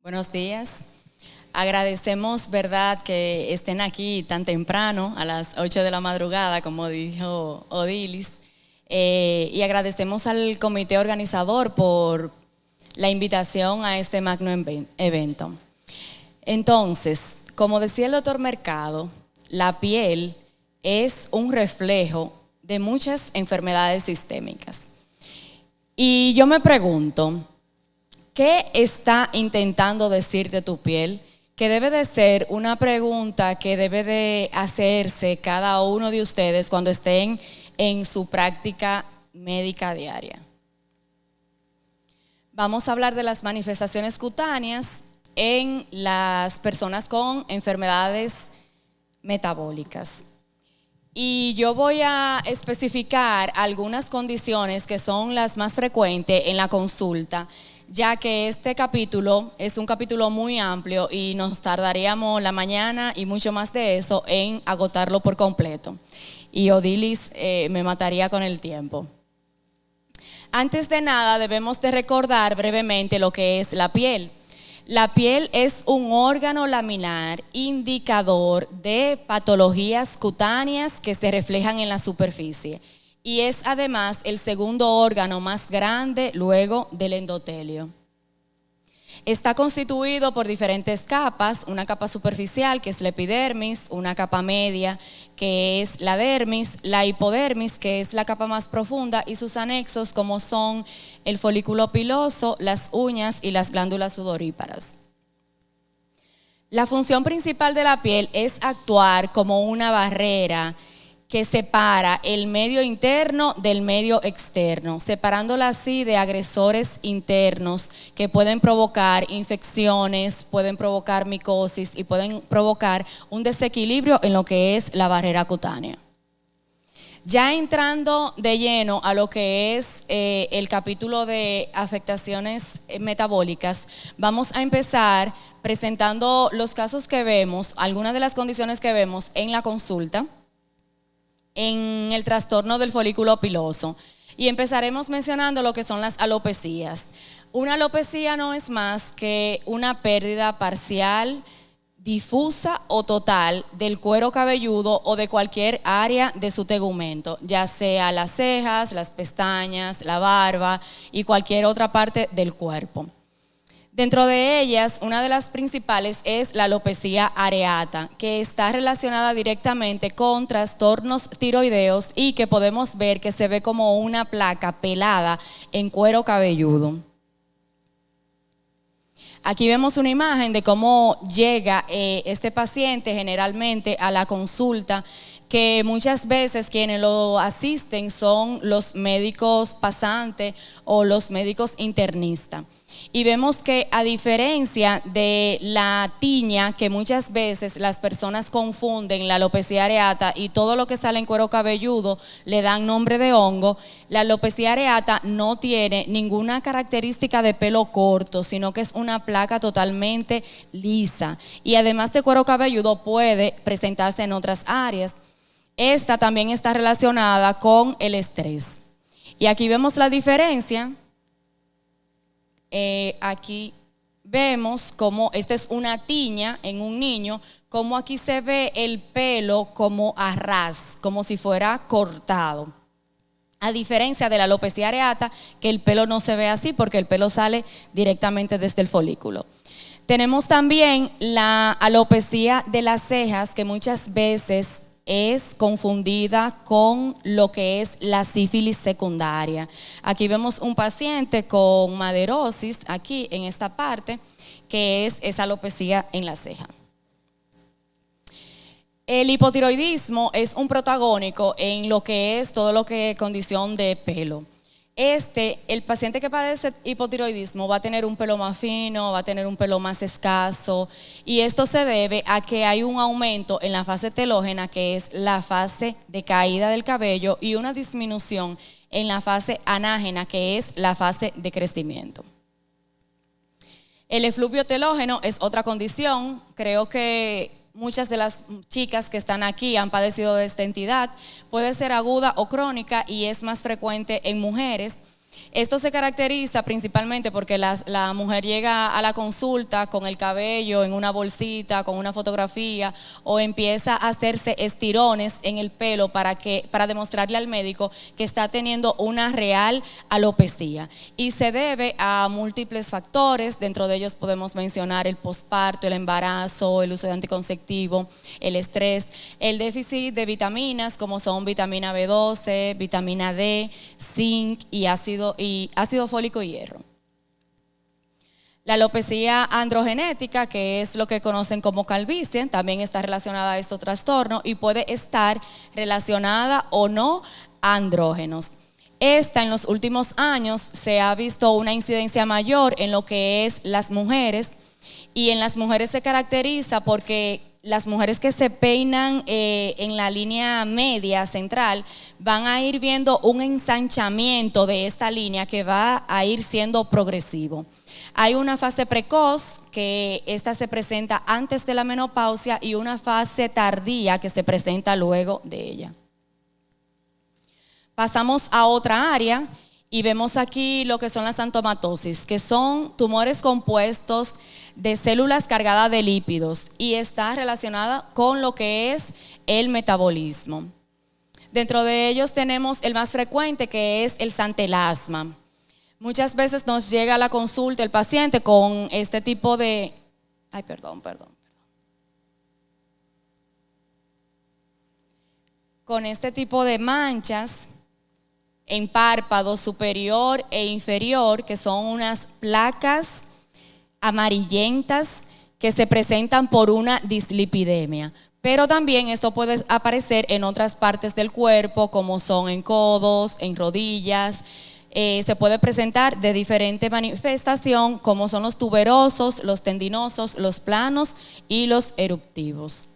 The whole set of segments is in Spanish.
Buenos días. Agradecemos, verdad, que estén aquí tan temprano, a las 8 de la madrugada, como dijo Odilis. Y agradecemos al comité organizador por la invitación a este magno evento. Entonces, como decía el doctor Mercado, la piel es un reflejo de muchas enfermedades sistémicas. Y yo me pregunto, ¿qué está intentando decirte tu piel? Que debe de ser una pregunta que debe de hacerse cada uno de ustedes cuando estén en su práctica médica diaria. Vamos a hablar de las manifestaciones cutáneas en las personas con enfermedades metabólicas. Y yo voy a especificar algunas condiciones que son las más frecuentes en la consulta, ya que este capítulo es un capítulo muy amplio y nos tardaríamos la mañana y mucho más de eso en agotarlo por completo. Y Odilis me mataría con el tiempo. Antes de nada, debemos de recordar brevemente lo que es la piel. La piel es un órgano laminar indicador de patologías cutáneas que se reflejan en la superficie y es además el segundo órgano más grande luego del endotelio. Está constituido por diferentes capas, una capa superficial que es la epidermis, una capa media que es la dermis, la hipodermis que es la capa más profunda y sus anexos como son el folículo piloso, las uñas y las glándulas sudoríparas. La función principal de la piel es actuar como una barrera que separa el medio interno del medio externo, separándola así de agresores internos que pueden provocar infecciones, pueden provocar micosis y pueden provocar un desequilibrio en lo que es la barrera cutánea. Ya entrando de lleno a lo que es el capítulo de afectaciones metabólicas, vamos a empezar presentando los casos que vemos, algunas de las condiciones que vemos en la consulta, en el trastorno del folículo piloso. Y empezaremos mencionando lo que son las alopecias. Una alopecia no es más que una pérdida parcial, difusa o total del cuero cabelludo o de cualquier área de su tegumento, ya sea las cejas, las pestañas, la barba y cualquier otra parte del cuerpo. Dentro de ellas, una de las principales es la alopecia areata, que está relacionada directamente con trastornos tiroideos y que podemos ver que se ve como una placa pelada en cuero cabelludo. Aquí vemos una imagen de cómo llega este paciente generalmente a la consulta, que muchas veces quienes lo asisten son los médicos pasantes o los médicos internistas. Y vemos que a diferencia de la tiña, que muchas veces las personas confunden la alopecia areata y todo lo que sale en cuero cabelludo le dan nombre de hongo, la alopecia areata no tiene ninguna característica de pelo corto, sino que es una placa totalmente lisa. Y además de cuero cabelludo puede presentarse en otras áreas. Esta también está relacionada con el estrés. Y aquí vemos la diferencia. Aquí vemos como esta es una tiña en un niño, como aquí se ve el pelo como a ras, como si fuera cortado. A diferencia de la alopecia areata, que el pelo no se ve así porque el pelo sale directamente desde el folículo. Tenemos también la alopecia de las cejas, que muchas veces es confundida con lo que es la sífilis secundaria. Aquí vemos un paciente con maderosis, aquí en esta parte, que es esa alopecia en la ceja. El hipotiroidismo es un protagónico en lo que es todo lo que es condición de pelo. El paciente que padece hipotiroidismo va a tener un pelo más fino, va a tener un pelo más escaso, y esto se debe a que hay un aumento en la fase telógena, que es la fase de caída del cabello, y una disminución en la fase anágena, que es la fase de crecimiento. El efluvio telógeno es otra condición. Creo que muchas de las chicas que están aquí han padecido de esta entidad. Puede ser aguda o crónica y es más frecuente en mujeres. Esto se caracteriza principalmente porque la mujer llega a la consulta con el cabello en una bolsita, con una fotografía, o empieza a hacerse estirones en el pelo para demostrarle al médico que está teniendo una real alopecia. Y se debe a múltiples factores. Dentro de ellos podemos mencionar el posparto, el embarazo, el uso de anticonceptivo, el estrés, el déficit de vitaminas como son vitamina B12, vitamina D, zinc y ácido fólico y hierro. La alopecia androgenética, que es lo que conocen como calvicie, también está relacionada a este trastorno y puede estar relacionada o no a andrógenos. Esta, en los últimos años se ha visto una incidencia mayor en lo que es las mujeres, y en las mujeres se caracteriza porque las mujeres que se peinan en la línea media central van a ir viendo un ensanchamiento de esta línea que va a ir siendo progresivo. Hay una fase precoz, que esta se presenta antes de la menopausia, y una fase tardía que se presenta luego de ella. Pasamos a otra área y vemos aquí lo que son las xantomatosis, que son tumores compuestos de células cargadas de lípidos y está relacionada con lo que es el metabolismo. Dentro de ellos tenemos el más frecuente, que es el santelasma. Muchas veces nos llega a la consulta el paciente con este tipo de... Con este tipo de manchas en párpado superior e inferior, que son unas placas amarillentas que se presentan por una dislipidemia. Pero también esto puede aparecer en otras partes del cuerpo, como son en codos, en rodillas. Se puede presentar de diferente manifestación, como son los tuberosos, los tendinosos, los planos y los eruptivos.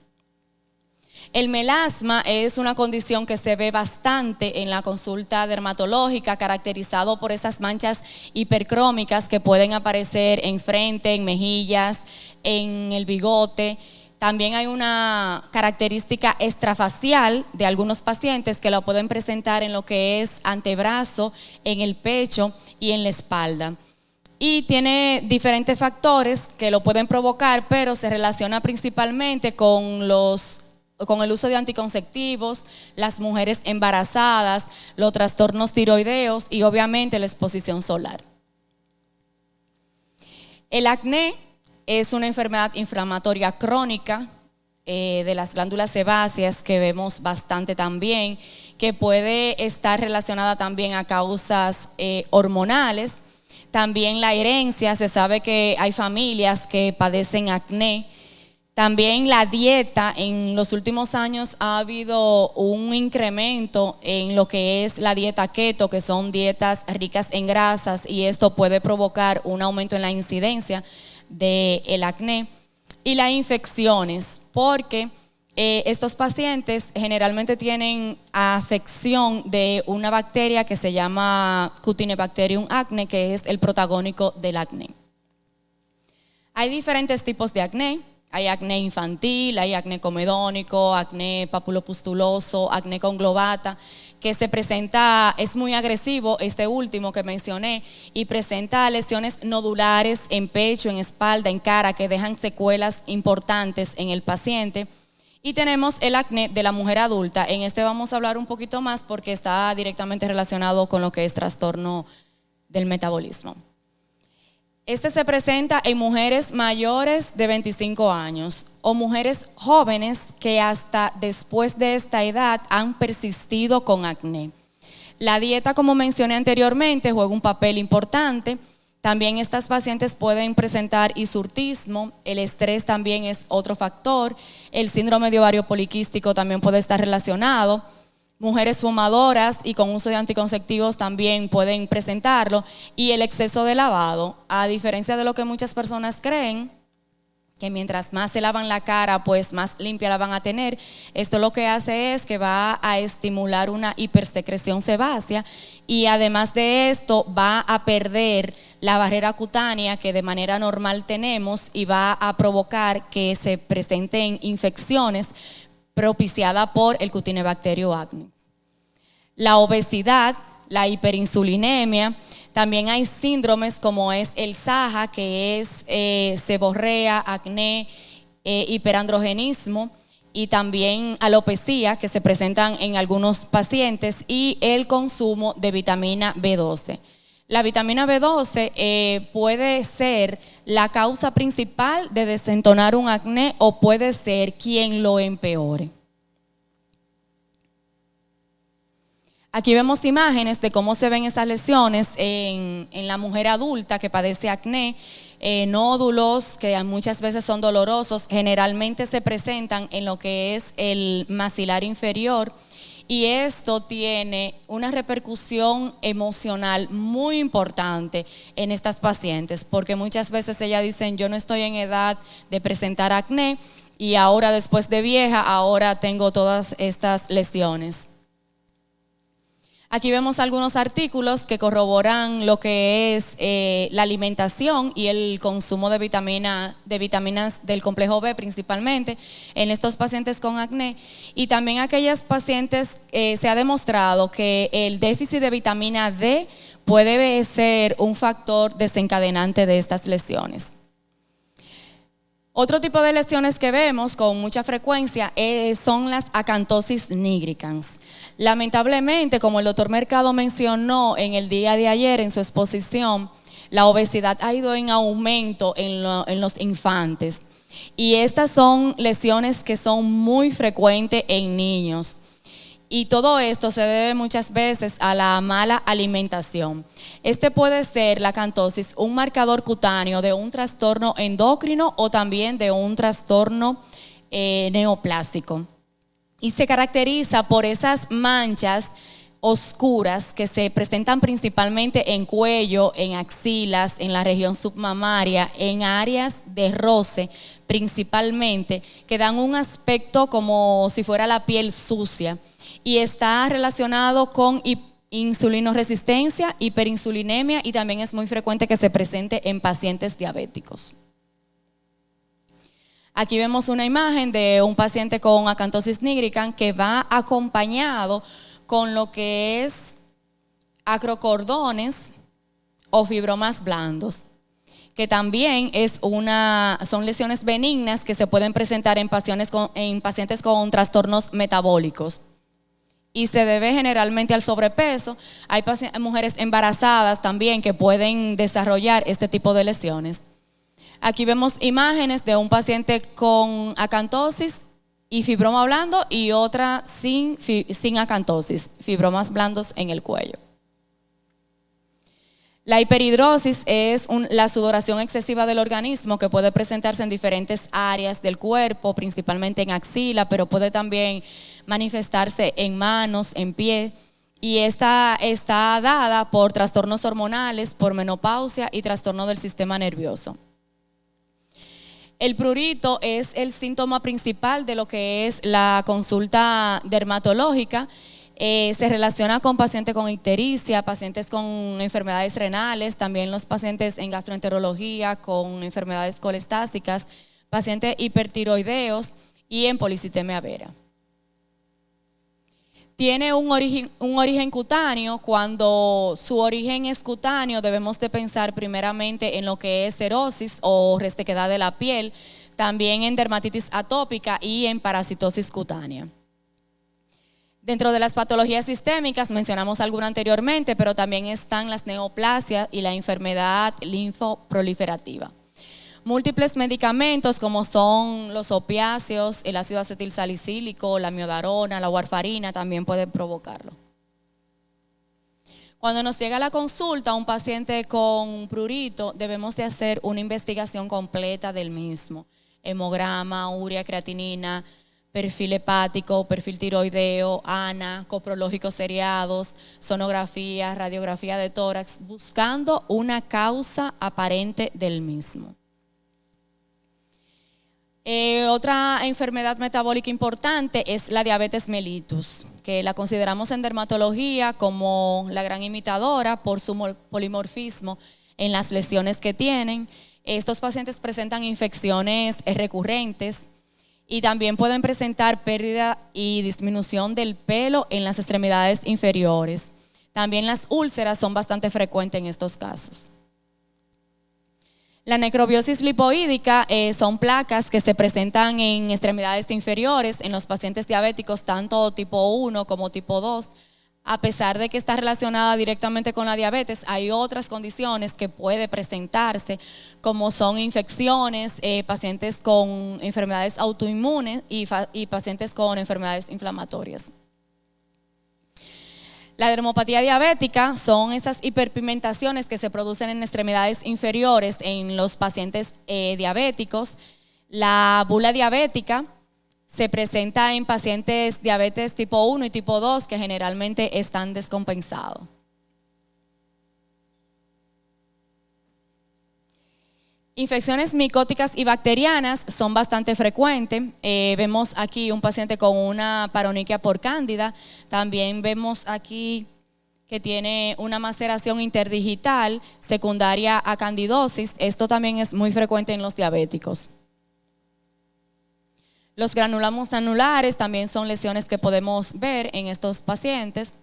El melasma es una condición que se ve bastante en la consulta dermatológica, caracterizado por esas manchas hipercrómicas que pueden aparecer en frente, en mejillas, en el bigote. También hay una característica extrafacial de algunos pacientes que lo pueden presentar en lo que es antebrazo, en el pecho y en la espalda. Y tiene diferentes factores que lo pueden provocar, pero se relaciona principalmente con el uso de anticonceptivos, las mujeres embarazadas, los trastornos tiroideos y obviamente la exposición solar. El acné es una enfermedad inflamatoria crónica de las glándulas sebáceas que vemos bastante también, que puede estar relacionada también a causas hormonales. También la herencia, se sabe que hay familias que padecen acné. También la dieta, en los últimos años ha habido un incremento en lo que es la dieta keto, que son dietas ricas en grasas, y esto puede provocar un aumento en la incidencia del acné. Y las infecciones, porque estos pacientes generalmente tienen afección de una bacteria que se llama Cutinebacterium acne, que es el protagónico del acné. Hay diferentes tipos de acné. Hay acné infantil, hay acné comedónico, acné papulopustuloso, acné conglobata, que se presenta, es muy agresivo, este último que mencioné, y presenta lesiones nodulares en pecho, en espalda, en cara, que dejan secuelas importantes en el paciente. Y tenemos el acné de la mujer adulta. En este vamos a hablar un poquito más porque está directamente relacionado con lo que es trastorno del metabolismo. Este se presenta en mujeres mayores de 25 años o mujeres jóvenes que hasta después de esta edad han persistido con acné. La dieta, como mencioné anteriormente, juega un papel importante. También estas pacientes pueden presentar hirsutismo, el estrés también es otro factor, el síndrome de ovario poliquístico también puede estar relacionado. Mujeres fumadoras y con uso de anticonceptivos también pueden presentarlo, y el exceso de lavado, a diferencia de lo que muchas personas creen, que mientras más se lavan la cara, pues más limpia la van a tener. Esto lo que hace es que va a estimular una hipersecreción sebácea, y además de esto va a perder la barrera cutánea que de manera normal tenemos, y va a provocar que se presenten infecciones propiciada por el Cutinebacterium acnes. La obesidad la hiperinsulinemia. También hay síndromes como es el SAHA, que es seborrea, acné, hiperandrogenismo, y también alopecia, que se presentan en algunos pacientes, y el consumo de vitamina B12. La vitamina B12 puede ser la causa principal de desentonar un acné o puede ser quien lo empeore. Aquí vemos imágenes de cómo se ven esas lesiones en la mujer adulta que padece acné. Nódulos que muchas veces son dolorosos, generalmente se presentan en lo que es el maxilar inferior, y esto tiene una repercusión emocional muy importante en estas pacientes, porque muchas veces ellas dicen: yo no estoy en edad de presentar acné y ahora, después de vieja, ahora tengo todas estas lesiones. Aquí vemos algunos artículos que corroboran lo que es la alimentación y el consumo de vitaminas del complejo B, principalmente en estos pacientes con acné, y también aquellas pacientes se ha demostrado que el déficit de vitamina D puede ser un factor desencadenante de estas lesiones. Otro tipo de lesiones que vemos con mucha frecuencia son las acantosis nigricans. Lamentablemente, como el doctor Mercado mencionó en el día de ayer en su exposición, la obesidad ha ido en aumento en los infantes, y estas son lesiones que son muy frecuentes en niños, y todo esto se debe muchas veces a la mala alimentación. Este puede ser, la acantosis, un marcador cutáneo de un trastorno endocrino o también de un trastorno neoplásico. Y se caracteriza por esas manchas oscuras que se presentan principalmente en cuello, en axilas, en la región submamaria, en áreas de roce principalmente, que dan un aspecto como si fuera la piel sucia, y está relacionado con insulinoresistencia, hiperinsulinemia, y también es muy frecuente que se presente en pacientes diabéticos. Aquí vemos una imagen de un paciente con acantosis nigricans que va acompañado con lo que es acrocordones o fibromas blandos, que también son lesiones benignas que se pueden presentar en pacientes con trastornos metabólicos, y se debe generalmente al sobrepeso. Hay mujeres embarazadas también que pueden desarrollar este tipo de lesiones. Aquí vemos imágenes de un paciente con acantosis y fibroma blando, y otra sin acantosis, fibromas blandos en el cuello. La hiperhidrosis es la sudoración excesiva del organismo, que puede presentarse en diferentes áreas del cuerpo, principalmente en axila, pero puede también manifestarse en manos, en pie, y esta está dada por trastornos hormonales, por menopausia y trastorno del sistema nervioso. El prurito es el síntoma principal de lo que es la consulta dermatológica. Se relaciona con pacientes con ictericia, pacientes con enfermedades renales, también los pacientes en gastroenterología con enfermedades colestásicas, pacientes hipertiroideos y en policitemia vera. Tiene un origen cutáneo. Cuando su origen es cutáneo, debemos de pensar primeramente en lo que es cerosis o resequedad de la piel, también en dermatitis atópica y en parasitosis cutánea. Dentro de las patologías sistémicas mencionamos alguna anteriormente, pero también están las neoplasias y la enfermedad linfoproliferativa. Múltiples medicamentos como son los opiáceos, el ácido acetilsalicílico, la miodarona, la warfarina también pueden provocarlo. Cuando nos llega a la consulta un paciente con prurito, debemos de hacer una investigación completa del mismo: hemograma, urea, creatinina, perfil hepático, perfil tiroideo, ANA, coprológicos seriados, sonografía, radiografía de tórax, buscando una causa aparente del mismo. Otra enfermedad metabólica importante es la diabetes mellitus, que la consideramos en dermatología como la gran imitadora por su polimorfismo en las lesiones que tienen. Estos pacientes presentan infecciones recurrentes y también pueden presentar pérdida y disminución del pelo en las extremidades inferiores. También las úlceras son bastante frecuentes en estos casos. La necrobiosis lipoídica son placas que se presentan en extremidades inferiores en los pacientes diabéticos, tanto tipo 1 como tipo 2. A pesar de que está relacionada directamente con la diabetes, hay otras condiciones que puede presentarse, como son infecciones, pacientes con enfermedades autoinmunes y pacientes con enfermedades inflamatorias. La dermopatía diabética son esas hiperpigmentaciones que se producen en extremidades inferiores en los pacientes diabéticos. La bula diabética se presenta en pacientes diabetes tipo 1 y tipo 2 que generalmente están descompensados. Infecciones micóticas y bacterianas son bastante frecuentes. Vemos aquí un paciente con una paronychia por cándida. También vemos aquí que tiene una maceración interdigital secundaria a candidosis. Esto también es muy frecuente en los diabéticos. Los granulomas anulares también son lesiones que podemos ver en estos pacientes.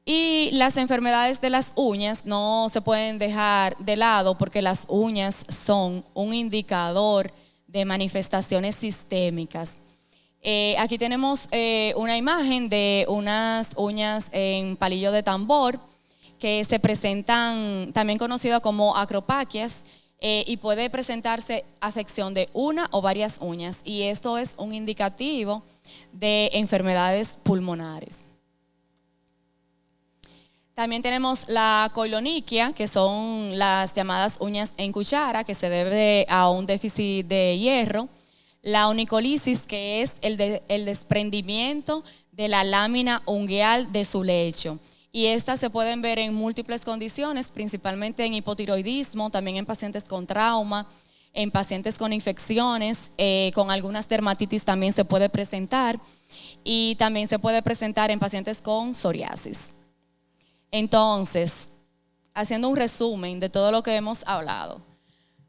Y las enfermedades de las uñas no se pueden dejar de lado porque las uñas son un indicador de manifestaciones sistémicas. Aquí tenemos una imagen de unas uñas en palillo de tambor que se presentan, también conocido como acropaquias, y puede presentarse afección de una o varias uñas, y esto es un indicativo de enfermedades pulmonares. También tenemos la coilonychia, que son las llamadas uñas en cuchara, que se debe a un déficit de hierro. La onicolisis, que es el desprendimiento de la lámina ungueal de su lecho. Y estas se pueden ver en múltiples condiciones, principalmente en hipotiroidismo, también en pacientes con trauma, en pacientes con infecciones, con algunas dermatitis también se puede presentar, y también se puede presentar en pacientes con psoriasis. Entonces, haciendo un resumen de todo lo que hemos hablado,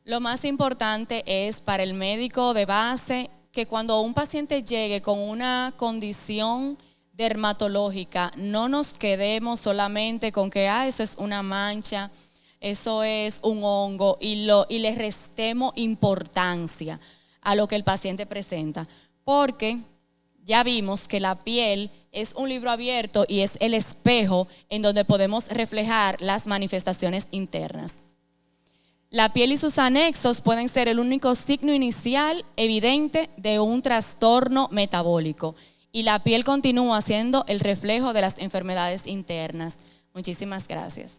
lo más importante es para el médico de base que cuando un paciente llegue con una condición dermatológica, no nos quedemos solamente con que eso es una mancha, eso es un hongo, y le restemos importancia a lo que el paciente presenta, porque ya vimos que la piel es un libro abierto y es el espejo en donde podemos reflejar las manifestaciones internas. La piel y sus anexos pueden ser el único signo inicial evidente de un trastorno metabólico, y la piel continúa siendo el reflejo de las enfermedades internas. Muchísimas gracias.